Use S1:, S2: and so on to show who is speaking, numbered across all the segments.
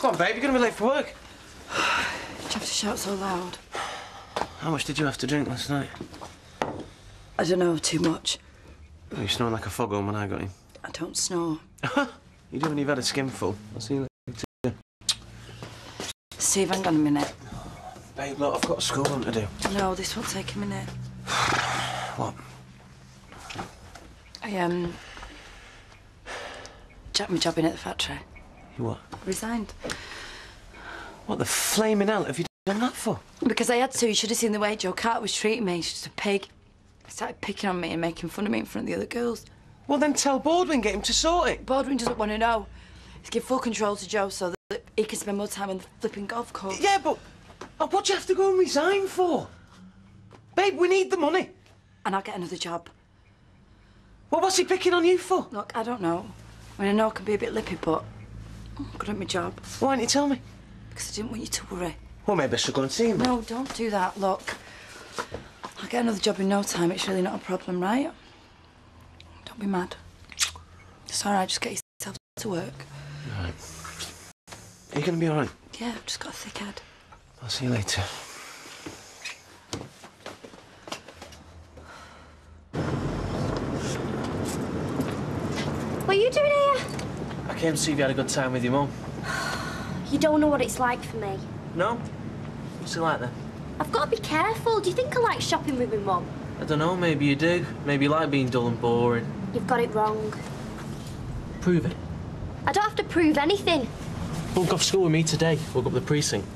S1: Come on, babe, you're going to be late for work.
S2: Did you have to shout so loud?
S1: How much did you have to drink last night?
S2: I don't know, too much.
S1: Oh, you snoring like a foghorn when I got in.
S2: I don't snore.
S1: You do when you've had a skinful. I'll see you later.
S2: Steve, hang on a minute.
S1: Babe, look, I've got a school run to do.
S2: No, this won't take a minute.
S1: What?
S2: I, jacked my job in at the factory.
S1: You what?
S2: Resigned.
S1: What the flaming hell have you done that for?
S2: Because I had to. You should have seen the way Joe Carter was treating me. She's just a pig. He started picking on me and making fun of me in front of the other girls.
S1: Well, then tell Baldwin, get him to sort it.
S2: Baldwin doesn't want to know. He's give full control to Joe so that he can spend more time on the flipping golf course.
S1: Yeah, but what do you have to go and resign for? Babe, we need the money.
S2: And I'll get another job.
S1: Well, what's he picking on you for?
S2: Look, I don't know. I mean, I know I can be a bit lippy, but I'm good at my job.
S1: Why didn't you tell me?
S2: Because I didn't want you to worry.
S1: Well, maybe I should go and see him.
S2: No, don't do that. Look, I'll get another job in no time. It's really not a problem, right? Don't be mad. It's all right. Just get yourself to work.
S1: All right. Are you going to be all right?
S2: Yeah, I've just got a thick head.
S1: I'll see you later.
S3: What are you doing here?
S1: I came to see if you had a good time with your mum.
S3: You don't know what it's like for me.
S1: No? What's it like then?
S3: I've got to be careful. Do you think I like shopping with my mum?
S1: I don't know, maybe you do. Maybe you like being dull and boring.
S3: You've got it wrong.
S1: Prove it.
S3: I don't have to prove anything.
S1: We'll go to school with me today. We'll go up the precinct.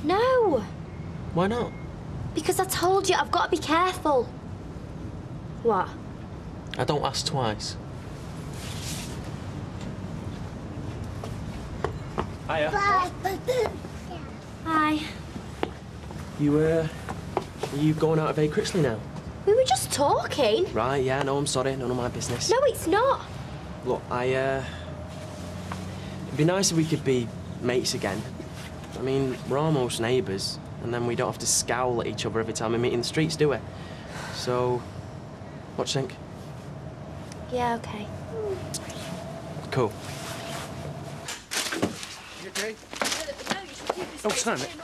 S3: No.
S1: Why not?
S3: Because I told you I've got to be careful. What?
S1: I don't ask twice. Hiya.
S3: Hi.
S1: Are you going out of A. Critchley now?
S3: We were just talking.
S1: Right, yeah, no, I'm sorry. None of my business.
S3: No, it's not.
S1: Look, it'd be nice if we could be mates again. I mean, we're almost neighbours, and then we don't have to scowl at each other every time we meet in the streets, do we? So, what do you think?
S3: Yeah, OK.
S1: Cool.
S4: You okay?
S1: Oh, sorry, mate.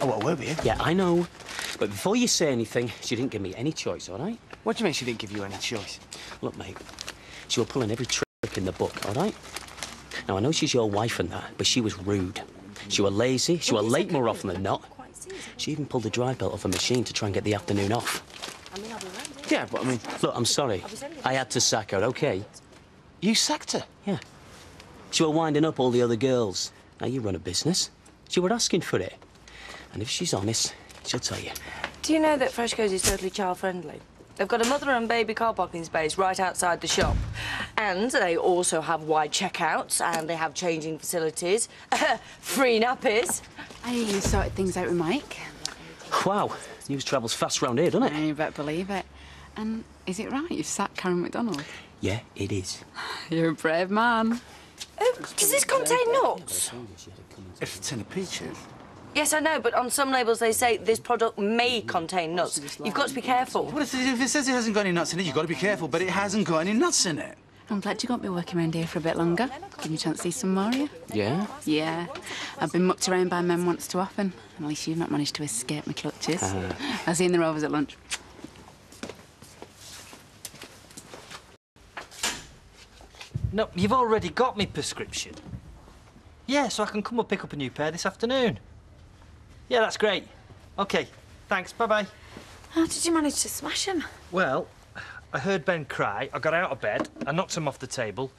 S4: Oh, well, were we?
S5: Yeah, I know. But before you say anything, she didn't give me any choice, all right?
S4: What do you mean she didn't give you any choice?
S5: Look, mate, she was pulling every trick in the book, all right? Now, I know she's your wife and that, but she was rude. She was lazy, she was late more often than not. She even pulled the drive belt off a machine to try and get the afternoon off.
S4: Yeah, but I mean...
S5: Look, I'm sorry. I had to sack her, OK?
S4: You sacked her?
S5: Yeah. She was winding up all the other girls. Now, you run a business. She were asking for it. And if she's honest, she'll tell you.
S2: Do you know that Freshco's is totally child-friendly? They've got a mother and baby car parking space right outside the shop. And they also have wide checkouts, and they have changing facilities. Free nappies.
S6: Hey, you sorted things out with Mike?
S5: Wow, news travels fast round here, doesn't it?
S6: You better believe it. And is it right you've sacked Karen McDonald?
S5: Yeah, it is.
S6: You're a brave man.
S2: Does this contain nuts?
S4: It's a tin of peaches.
S2: Yes, I know, but on some labels they say this product may contain nuts. You've got to be careful.
S4: Well, if it says it hasn't got any nuts in it, you've got to be careful, but it hasn't got any nuts in it.
S6: I'm glad you got me working around here for a bit longer. Give me a chance to see some more of you.
S5: Yeah?
S6: Yeah. I've been mucked around by men once too often. At least you've not managed to escape my clutches. I'll see you in the Rovers at lunch.
S7: No, you've already got me prescription. Yeah, so I can come and pick up a new pair this afternoon. Yeah, that's great. OK, thanks, bye-bye.
S3: How did you manage to smash him?
S7: Well, I heard Ben cry, I got out of bed, I knocked him off the table,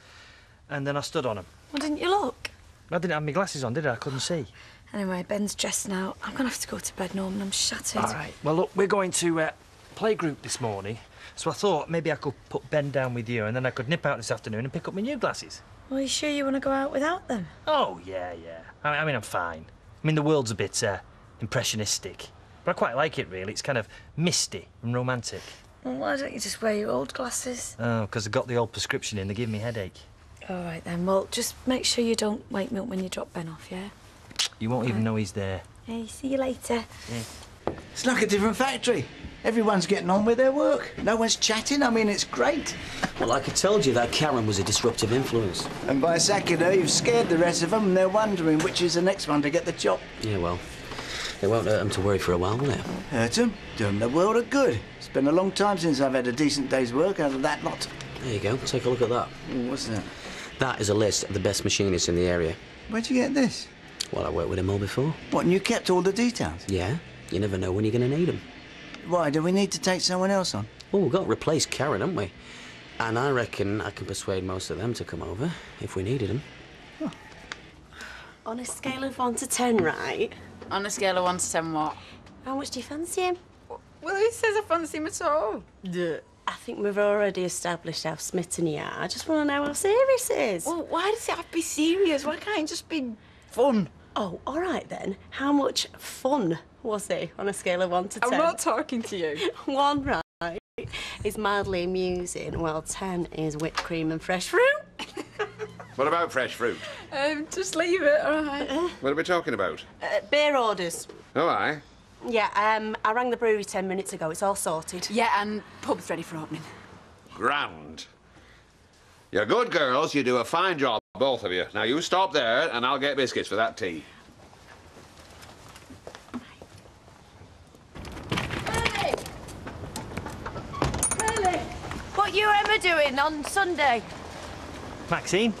S7: and then I stood on him.
S3: Well, didn't you look?
S7: I didn't have my glasses on, did I? I couldn't see.
S3: Anyway, Ben's dressed now. I'm going to have to go to bed, Norman. I'm shattered.
S7: All right. Well, look, we're going to playgroup this morning, so I thought maybe I could put Ben down with you, and then I could nip out this afternoon and pick up my new glasses.
S3: Well, are you sure you want to go out without them?
S7: Oh, yeah. I mean, I'm fine. I mean, the world's a bit impressionistic, but I quite like it, really. It's kind of misty and romantic.
S3: Well, why don't you just wear your old glasses?
S7: Oh, because I got the old prescription in. They give me a headache.
S3: All right, then. Well, just make sure you don't wake me up when you drop Ben off, yeah?
S7: You won't even know he's there.
S3: Hey, see you later.
S7: Yeah.
S4: It's like a different factory.
S8: Everyone's getting on with their work. No one's chatting. I mean, it's great.
S5: Well, like I told you, that Karen was a disruptive influence.
S8: And by sacking her, you've scared the rest of them, and they're wondering which is the next one to get the job.
S5: Yeah, well, it won't hurt them to worry for a while, will it?
S8: Hurt them? Do them the world of good. It's been a long time since I've had a decent day's work out of that lot.
S5: There you go. Take a look at that.
S8: Ooh, what's that?
S5: That is a list of the best machinists in the area.
S8: Where'd you get this?
S5: Well, I worked with them all before.
S8: What, and you kept all the details?
S5: Yeah. You never know when you're going to need them.
S8: Why, do we need to take someone else on?
S5: Well, we've got to replace Karen, haven't we? And I reckon I can persuade most of them to come over if we needed them.
S8: Oh.
S9: On a scale of 1 to 10, right?
S6: On a scale of 1 to 10 what?
S9: How much do you fancy him?
S6: Well, who says I fancy him at all?
S9: I think we've already established how smitten you are. I just want to know how serious it is.
S6: Well, why does it have to be serious? Why can't it just be fun?
S9: Oh, all right then. How much fun was he on a scale of 1 to 10?
S6: I'm not talking to you.
S9: 1, right, is mildly amusing, while 10 is whipped cream and fresh fruit.
S10: What about fresh fruit?
S6: Just leave it, all right?
S10: What are we talking about?
S9: Beer orders.
S10: Oh, aye.
S9: Yeah, I rang the brewery 10 minutes ago. It's all sorted.
S6: Yeah, and pub's ready for opening.
S10: Grand. You're good girls. You do a fine job, both of you. Now, you stop there, and I'll get biscuits for that tea.
S2: Really? What you Emma doing on Sunday?
S7: Maxine?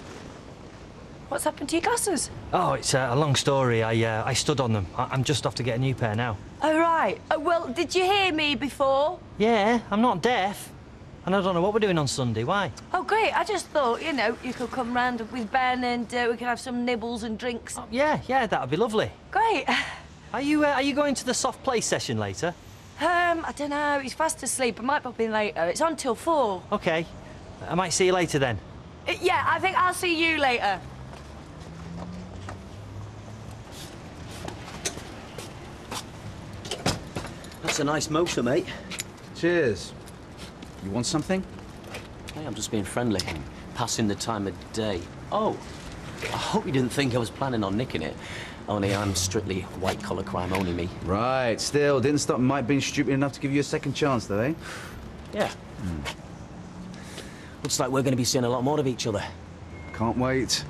S2: What's happened to your glasses?
S7: Oh, it's a long story. I stood on them. I'm just off to get a new pair now.
S2: Oh, right. Well, did you hear me before?
S7: Yeah, I'm not deaf. And I don't know what we're doing on Sunday. Why?
S2: Oh, great. I just thought, you know, you could come round with Ben and we could have some nibbles and drinks.
S7: Oh, yeah, that'd be lovely.
S2: Great.
S7: Are you going to the soft play session later?
S2: I don't know. He's fast asleep. I might pop in later. It's on till 4.
S7: OK. I might see you later then.
S2: Yeah, I think I'll see you later.
S5: That's a nice motor, mate.
S4: Cheers. You want something?
S5: Hey, I'm just being friendly. Passing the time of day. Oh, I hope you didn't think I was planning on nicking it. Only I'm strictly white-collar crime, only me.
S4: Right, still, didn't stop Mike being stupid enough to give you a second chance, though, eh?
S5: Yeah. Looks like we're going to be seeing a lot more of each other.
S4: Can't wait.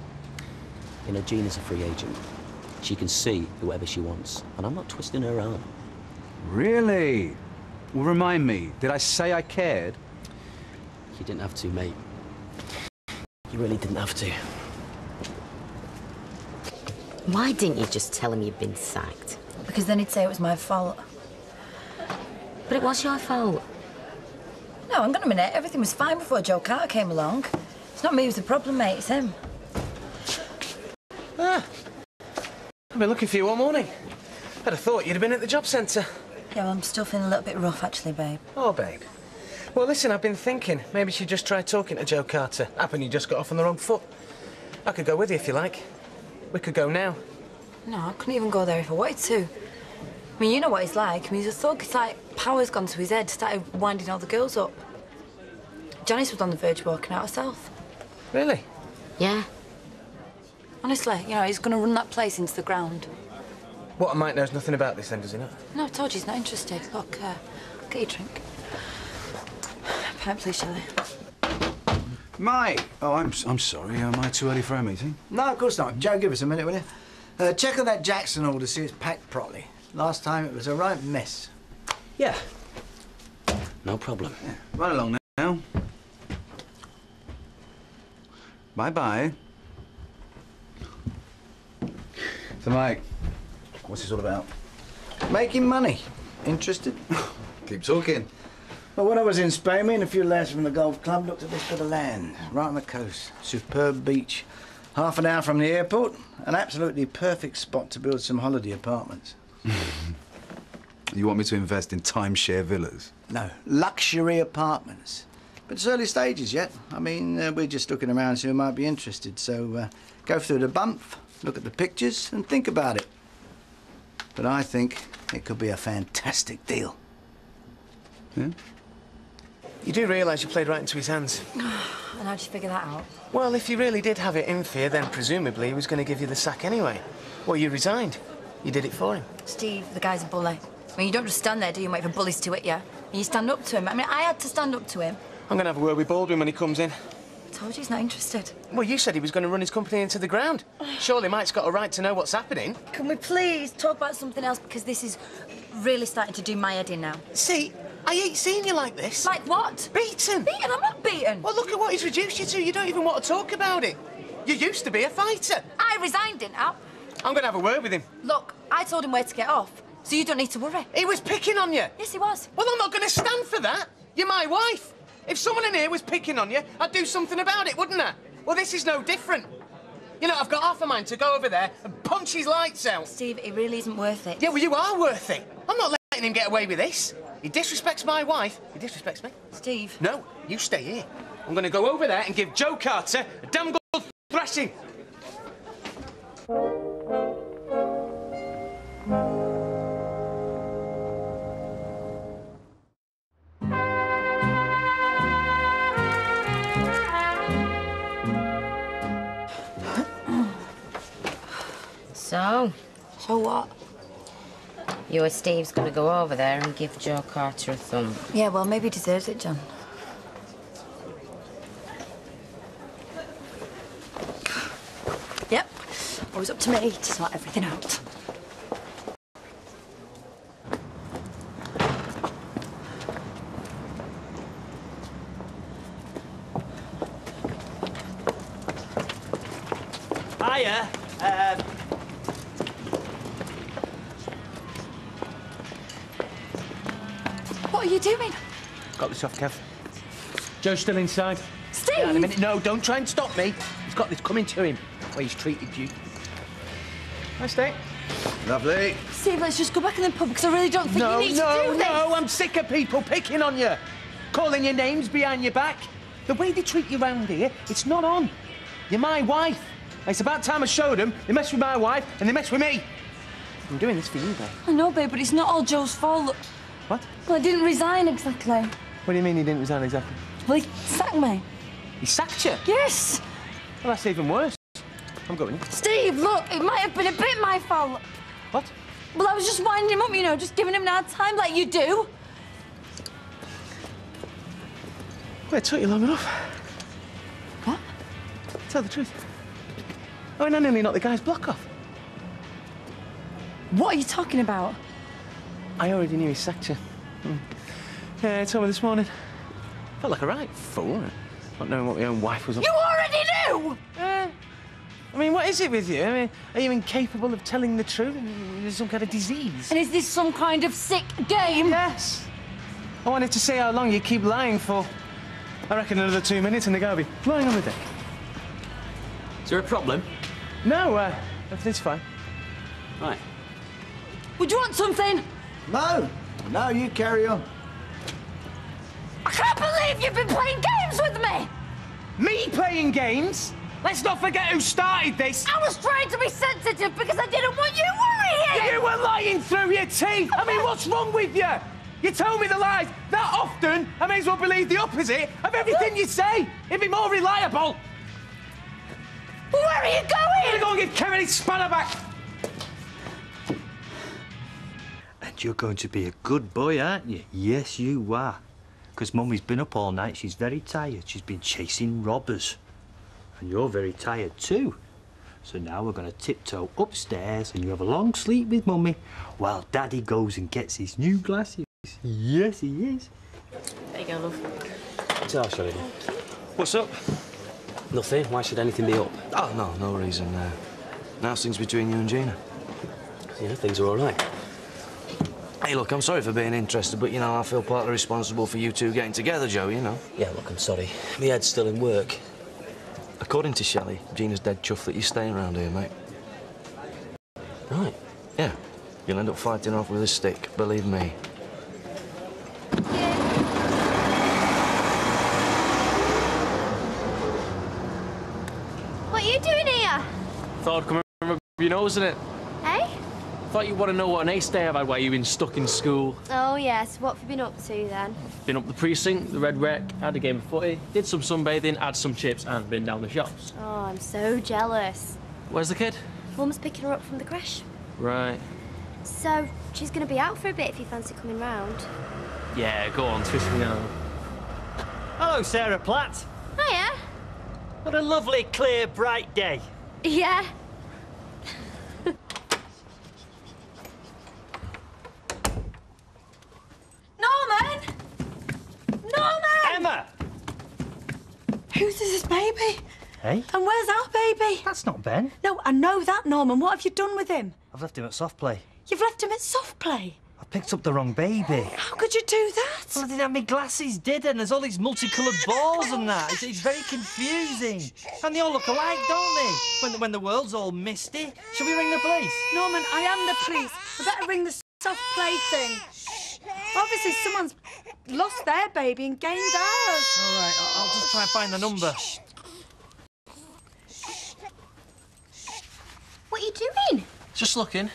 S5: You know, Jean is a free agent. She can see whoever she wants, and I'm not twisting her arm.
S4: Really? Well, remind me, did I say I cared?
S5: You didn't have to, mate. You really didn't have to.
S11: Why didn't you just tell him you'd been sacked?
S12: Because then he'd say it was my fault.
S11: But it was your fault.
S12: No, hang on a minute. Everything was fine before Joe Carter came along. It's not me who's the problem, mate. It's him.
S1: Ah. I've been looking for you all morning. I'd have thought you'd have been at the job centre.
S12: Yeah, well, I'm still feeling a little bit rough, actually, babe.
S1: Oh, babe. Well, listen, I've been thinking. Maybe you should just try talking to Joe Carter. Happen you just got off on the wrong foot. I could go with you if you like. We could go now.
S12: No, I couldn't even go there if I wanted to. I mean, you know what he's like. I mean, he's a thug. It's like power's gone to his head, started winding all the girls up. Janice was on the verge of walking out herself.
S1: Really?
S11: Yeah.
S12: Honestly, you know, he's going to run that place into the ground.
S1: What, and Mike knows nothing about this then, does he not?
S12: No, I told you he's not interested. Look, get your drink. Pint, please, Shelley.
S4: Mike! Oh, I'm sorry. Am I too early for our meeting?
S8: No, of course not. Joe, give us a minute, will you? Check on that Jackson order, see it's packed properly. Last time it was a right mess.
S5: Yeah. No problem.
S4: Yeah. Run along now. Bye-bye. So, Mike, what's this all about?
S8: Making money. Interested?
S4: Keep talking.
S8: Well, when I was in Spain, me and a few lads from the golf club looked at this bit of land, right on the coast. Superb beach. Half an hour from the airport. An absolutely perfect spot to build some holiday apartments.
S4: You want me to invest in timeshare villas?
S8: No, luxury apartments. But it's early stages yet. I mean, we're just looking around to see who might be interested. So go through the bump, look at the pictures, and think about it. But I think it could be a fantastic deal.
S4: Yeah?
S1: You do realise you played right into his hands.
S12: And how'd you figure that out?
S1: Well, if you really did have it in for you, then presumably he was going to give you the sack anyway. Well, you resigned. You did it for him.
S12: Steve, the guy's a bully. I mean, you don't just stand there, do you, wait for bullies to hit you? You stand up to him. I mean, I had to stand up to him.
S1: I'm going to have a word with Baldwin when he comes in.
S12: I told you he's not interested.
S1: Well, you said he was going to run his company into the ground. Surely Mike's got a right to know what's happening.
S12: Can we please talk about something else? Because this is really starting to do my head in now.
S1: See, I ain't seen you like this.
S12: Like what?
S1: Beaten.
S12: Beaten? I'm not beaten.
S1: Well, look at what he's reduced you to. You don't even want to talk about it. You used to be a fighter.
S12: I resigned, didn't I?
S1: I'm going to have a word with him.
S12: Look, I told him where to get off, so you don't need to worry.
S1: He was picking on you.
S12: Yes, he was.
S1: Well, I'm not going to stand for that. You're my wife. If someone in here was picking on you, I'd do something about it, wouldn't I? Well, this is no different. You know, I've got half a mind to go over there and punch his lights out.
S12: Steve, it really isn't worth it.
S1: Yeah, well, you are worth it. I'm not letting him get away with this. He disrespects my wife. He disrespects me.
S12: Steve.
S1: No, you stay here. I'm going to go over there and give Joe Carter a damn good thrashing.
S11: So
S12: what?
S11: you or Steve's going to go over there and give Joe Carter a thump.
S12: Yeah, well, maybe he deserves it, John. Yep. Always up to me to sort everything out.
S7: Hiya.
S12: What are you doing?
S1: Got this off, Kev. Joe's still inside.
S12: Steve!
S1: Yeah, in a minute. No, don't try and stop me. He's got this coming to him. The way he's treated you. Nice day.
S8: Lovely.
S12: Steve, let's just go back in the pub, because I really don't think you need to do this.
S1: No, I'm sick of people picking on you. Calling your names behind your back. The way they treat you round here, it's not on. You're my wife. It's about time I showed them. They mess with my wife, and they mess with me. I'm doing this for you, babe.
S12: I know, babe, but it's not all Joe's fault.
S1: What?
S12: Well, I didn't resign exactly.
S1: What do you mean he didn't resign exactly?
S12: Well, he sacked me.
S1: He sacked you?
S12: Yes.
S1: Well, that's even worse. I'm going.
S12: Steve, look, it might have been a bit my fault.
S1: What?
S12: Well, I was just winding him up, you know, just giving him an hard time like you do.
S1: Well, it took you long enough.
S12: What?
S1: Tell the truth. Oh, and I nearly knocked the guy's block off.
S12: What are you talking about?
S1: I already knew he sacked you. Yeah, he told me this morning. Felt like a right fool, not knowing what my own wife was up.
S12: You already knew!
S1: I mean, what is it with you? I mean, are you incapable of telling the truth? There's some kind of disease.
S12: And is this some kind of sick game?
S1: Yes. I wanted to see how long you keep lying for. I reckon another 2 minutes and they're going to be lying on the deck.
S5: Is there a problem?
S1: No, everything's fine.
S5: Right.
S12: Would you want something?
S8: No. No, you carry on.
S12: I can't believe you've been playing games with me!
S1: Me playing games? Let's not forget who started this.
S12: I was trying to be sensitive because I didn't want you worrying!
S1: You were lying through your teeth. I mean, what's wrong with you? You tell me the lies that often, I may as well believe the opposite of everything you say. It'd be more reliable.
S12: Where are you going?
S1: I'm gonna go and give Kevin his spanner back.
S7: And you're going to be a good boy, aren't you? Yes, you are. Because Mummy's been up all night. She's very tired. She's been chasing robbers. And you're very tired too. So now we're going to tiptoe upstairs and you have a long sleep with Mummy while Daddy goes and gets his new glasses. Yes, he is.
S11: There you go, love.
S5: Tell Shirley.
S13: What's up?
S5: Nothing. Why should anything be up?
S13: Oh, no reason. How's things between you and Gina?
S5: Yeah, things are all right.
S13: Hey, look, I'm sorry for being interested, but, you know, I feel partly responsible for you two getting together, Joe, you know.
S5: Yeah, look, I'm sorry. My head's still in work.
S13: According to Shelley, Gina's dead chuffed that you're staying around here, mate.
S5: Right.
S13: Yeah. You'll end up fighting off with a stick, believe me.
S3: What are you doing here?
S1: Thought I'd come and rub your nose in it.
S3: Hey?
S1: Thought you'd want to know what an ace day I've had while you've been stuck in school.
S3: Oh, yes. What have you been up to, then?
S1: Been up the precinct, the Red Wreck, had a game of footy, did some sunbathing, had some chips, and been down the shops.
S3: Oh, I'm so jealous.
S1: Where's the kid?
S3: Mum's picking her up from the crash.
S1: Right.
S3: So, she's going to be out for a bit if you fancy coming round.
S7: Yeah, go on, twist me arm. Hello, Sarah Platt.
S3: Hiya.
S7: What a lovely, clear, bright day.
S3: Yeah.
S12: Norman! Norman!
S7: Emma!
S12: Whose is this baby?
S7: Hey?
S12: And where's our baby?
S7: That's not Ben.
S12: No, I know that, Norman. What have you done with him?
S7: I've left him at soft play.
S12: You've left him at soft play.
S7: I picked up the wrong baby.
S12: How could you do that?
S7: Well, I didn't have my glasses, did I? And there's all these multicoloured balls and that. It's very confusing. And they all look alike, don't they? When the world's all misty. Shall we ring the police?
S12: Norman, I am the police. I better ring the soft play thing. Obviously, someone's lost their baby and gained ours.
S7: All right, I'll just try and find the number.
S3: What are you doing?
S1: Just looking.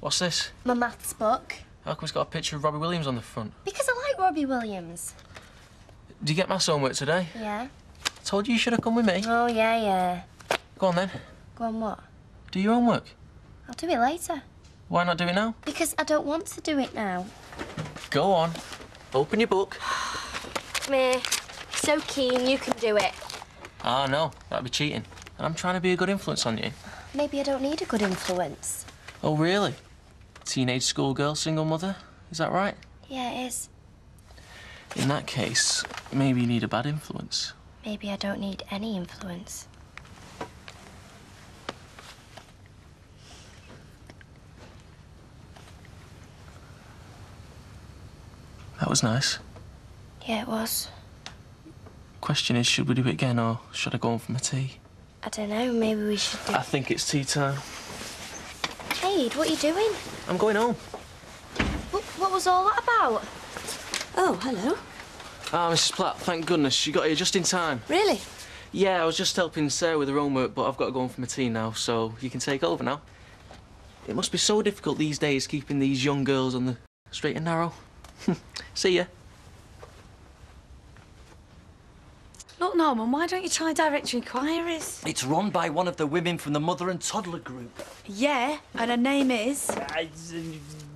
S1: What's this?
S3: My maths book.
S1: How come it's got a picture of Robbie Williams on the front?
S3: Because I like Robbie Williams.
S1: Did you get maths homework today?
S3: Yeah.
S1: I told you you should have come with me.
S3: Oh, yeah.
S1: Go on then.
S3: Go on, what?
S1: Do your homework.
S3: I'll do it later.
S1: Why not do it now?
S3: Because I don't want to do it now.
S1: Go on. Open your book.
S3: Come here. So keen, you can do it.
S1: Ah, no. That'd be cheating. And I'm trying to be a good influence on you.
S3: Maybe I don't need a good influence.
S1: Oh, really? Teenage schoolgirl, single mother? Is that right?
S3: Yeah, it is.
S1: In that case, maybe you need a bad influence.
S3: Maybe I don't need any influence.
S1: That was nice.
S3: Yeah, it was.
S1: Question is, should we do it again or should I go on for my tea?
S3: I don't know, maybe we should do...
S1: I think it's tea time.
S3: Cade, what are you doing?
S1: I'm going home.
S3: What was all that about?
S12: Oh, hello.
S1: Ah, Mrs. Platt, thank goodness. You got here just in time.
S12: Really?
S1: Yeah, I was just helping Sarah with her homework, but I've got to go on for my tea now, so you can take over now. It must be so difficult these days keeping these young girls on the straight and narrow. See ya.
S12: Look, Norman, why don't you try direct inquiries?
S7: It's run by one of the women from the mother and toddler group.
S12: Yeah, and her name is...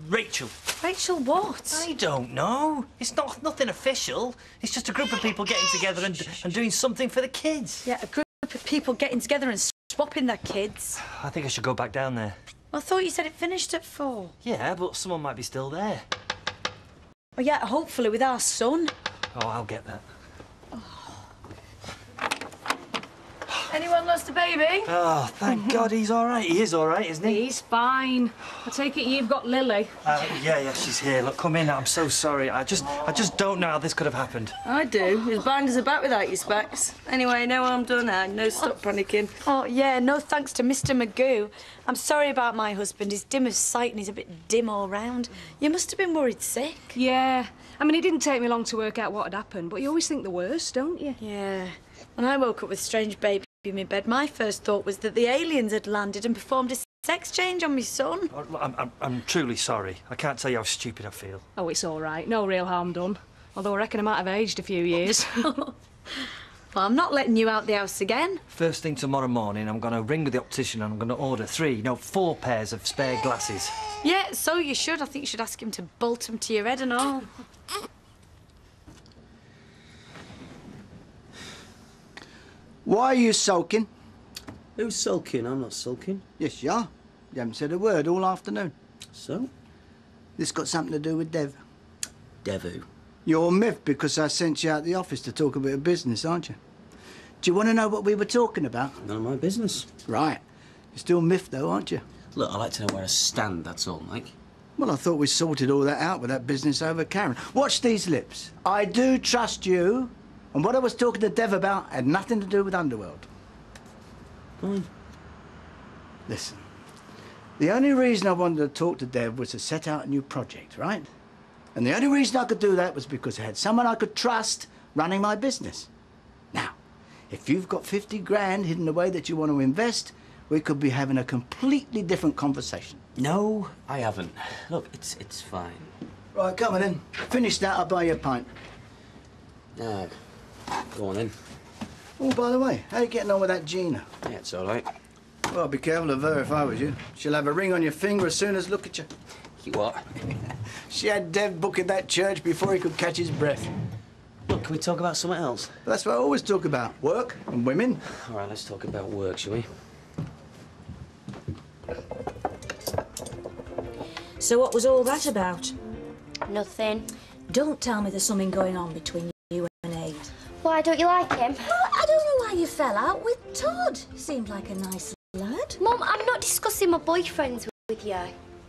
S7: Rachel.
S12: Rachel what?
S7: I don't know. It's nothing official. It's just a group of people getting together and doing something for the kids.
S12: Yeah, a group of people getting together and swapping their kids.
S7: I think I should go back down there.
S12: I thought you said it finished at 4.
S7: Yeah, but someone might be still there.
S12: Well, yeah, hopefully with our son.
S7: Oh, I'll get that.
S12: Anyone lost a baby?
S7: Oh, thank God he's all right. He is all right, isn't he?
S14: He's fine. I take it you've got Lily.
S7: Yeah, she's here. Look, come in. I'm so sorry. I just don't know how this could have happened.
S2: I do. As blind as a bat without your specs. Anyway, no harm done now. No, stop panicking.
S12: Oh, yeah, no thanks to Mr. Magoo. I'm sorry about my husband. He's dim of sight and he's a bit dim all round. You must have been worried sick.
S14: Yeah. I mean, it didn't take me long to work out what had happened, but you always think the worst, don't you?
S12: Yeah. When I woke up with a strange baby in my bed, my first thought was that the aliens had landed and performed a sex change on my son.
S7: I'm truly sorry. I can't tell you how stupid I feel.
S14: Oh, it's all right. No real harm done. Although I reckon I might have aged a few years.
S12: Well, I'm not letting you out the house again.
S7: First thing tomorrow morning, I'm going to ring the optician and I'm going to order 4 pairs of spare glasses.
S12: Yeah, so you should. I think you should ask him to bolt them to your head and all.
S8: Why are you sulking?
S5: Who's sulking? I'm not sulking.
S8: Yes, you are. You haven't said a word all afternoon.
S5: So?
S8: This got something to do with Dev.
S5: Dev who?
S8: You're miffed because I sent you out the office to talk a bit of business, aren't you? Do you want to know what we were talking about?
S5: None of my business.
S8: Right. You're still miffed, though, aren't you?
S5: Look, I like to know where I stand, that's all, Mike.
S8: Well, I thought we sorted all that out with that business over Karen. Watch these lips. I do trust you, and what I was talking to Dev about had nothing to do with Underworld. Listen, the only reason I wanted to talk to Dev was to set out a new project, right? And the only reason I could do that was because I had someone I could trust running my business. Now, if you've got 50 grand hidden away that you want to invest, we could be having a completely different conversation.
S5: No, I haven't. Look, it's fine.
S8: Right, come on then. Finish that, I'll buy you a pint.
S5: Go on then.
S8: Oh, by the way, how are you getting on with that Gina?
S5: Yeah, it's all right.
S8: Well, be careful of her if I was you. She'll have a ring on your finger as soon as look at you.
S5: You what?
S8: She had Dev booking that church before he could catch his breath.
S5: Look, can we talk about something else?
S8: That's what I always talk about. Work and women.
S5: All right, let's talk about work, shall we?
S15: So what was all that about?
S3: Nothing.
S15: Don't tell me there's something going on between you and Aid.
S3: Why, don't you like him?
S15: Well, I don't know why you fell out with Todd. He seemed like a nice lad.
S3: Mum, I'm not discussing my boyfriends with you.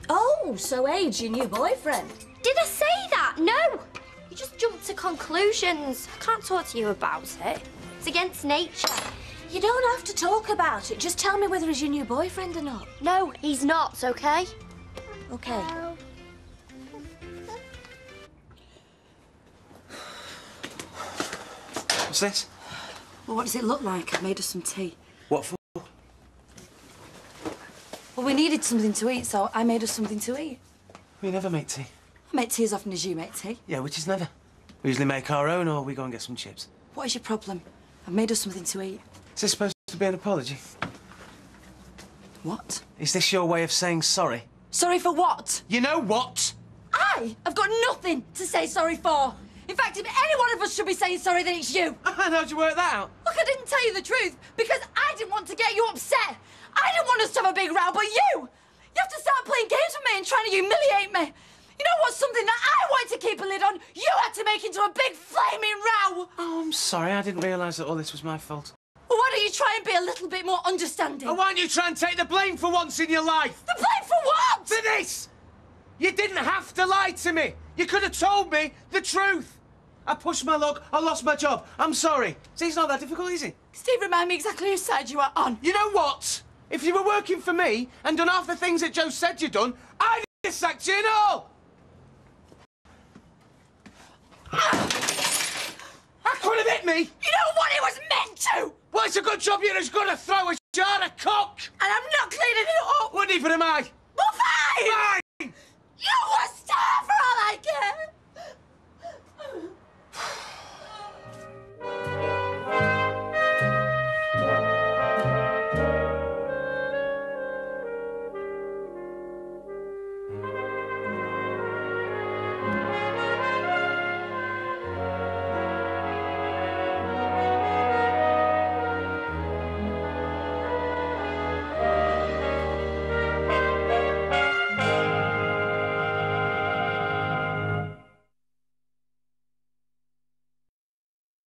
S15: Oh, so Aid's your new boyfriend?
S3: Did I say that? No! You just jumped to conclusions. I can't talk to you about it. It's against nature.
S15: You don't have to talk about it. Just tell me whether he's your new boyfriend or not.
S3: No, he's not, okay?
S15: Okay.
S13: What's this?
S12: Well, what does it look like? I made us some tea.
S13: What for?
S12: Well, we needed something to eat, so I made us something to eat.
S13: We never make tea.
S12: I make tea as often as you make tea.
S13: Yeah, which is never. We usually make our own, or we go and get some chips.
S12: What is your problem? I've made us something to eat.
S13: Is this supposed to be an apology?
S12: What?
S13: Is this your way of saying sorry?
S12: Sorry for what?
S13: You know what?
S12: I have got nothing to say sorry for. In fact, if any one of us should be saying sorry, then it's you.
S13: How'd you work that out?
S12: Look, I didn't tell you the truth because I didn't want to get you upset. I didn't want us to have a big row, but you! You have to start playing games with me and trying to humiliate me. You know what's something that I wanted to keep a lid on? You had to make into a big flaming row.
S13: Oh, I'm sorry. I didn't realise that all this was my fault.
S12: Well, why don't you try and be a little bit more understanding?
S13: Oh, why don't you try and take the blame for once in your life?
S12: The blame for what?
S13: For this! You didn't have to lie to me. You could have told me the truth. I pushed my luck. I lost my job. I'm sorry. See, it's not that difficult, is it?
S12: Steve, remind me exactly whose side you are on.
S13: You know what? If you were working for me and done half the things that Joe said you'd done, I'd have sacked you and all. That could have hit me.
S12: You know what? It was meant to.
S13: Well, it's a good job you're as good a throw as you are a cock.
S12: And I'm not cleaning it up.
S13: Well, neither am I.
S12: Well, fine.
S13: Fine.